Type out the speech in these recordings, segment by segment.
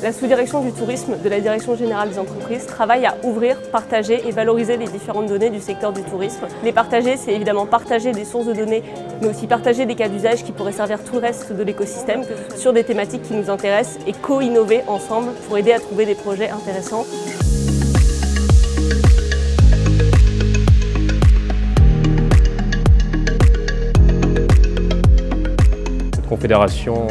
La sous-direction du tourisme de la Direction générale des entreprises travaille à ouvrir, partager et valoriser les différentes données du secteur du tourisme. Les partager, c'est évidemment partager des sources de données, mais aussi partager des cas d'usage qui pourraient servir tout le reste de l'écosystème sur des thématiques qui nous intéressent et co-innover ensemble pour aider à trouver des projets intéressants. Cette confédération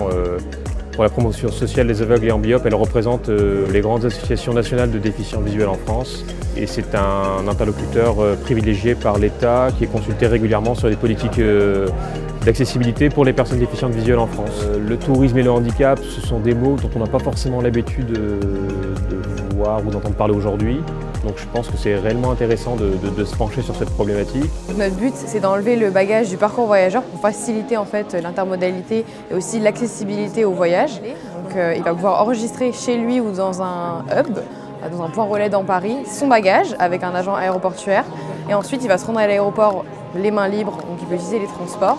pour la promotion sociale des aveugles et amblyopes, elle représente les grandes associations nationales de déficients visuels en France et c'est un interlocuteur privilégié par l'État qui est consulté régulièrement sur les politiques d'accessibilité pour les personnes déficientes visuelles en France. Le tourisme et le handicap, ce sont des mots dont on n'a pas forcément l'habitude de voir ou d'entendre parler aujourd'hui. Donc je pense que c'est réellement intéressant de se pencher sur cette problématique. Notre but, c'est d'enlever le bagage du parcours voyageur pour faciliter en fait l'intermodalité et aussi l'accessibilité au voyage. Donc il va pouvoir enregistrer chez lui ou dans un hub, dans un point relais dans Paris, son bagage avec un agent aéroportuaire. Et ensuite, il va se rendre à l'aéroport les mains libres, donc il peut utiliser les transports.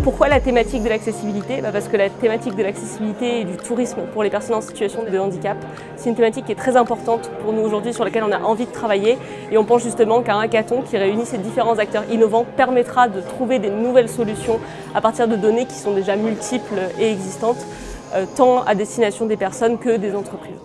Pourquoi la thématique de l'accessibilité ? Parce que la thématique de l'accessibilité et du tourisme pour les personnes en situation de handicap, c'est une thématique qui est très importante pour nous aujourd'hui, sur laquelle on a envie de travailler. Et on pense justement qu'un hackathon qui réunit ces différents acteurs innovants permettra de trouver des nouvelles solutions à partir de données qui sont déjà multiples et existantes, tant à destination des personnes que des entreprises.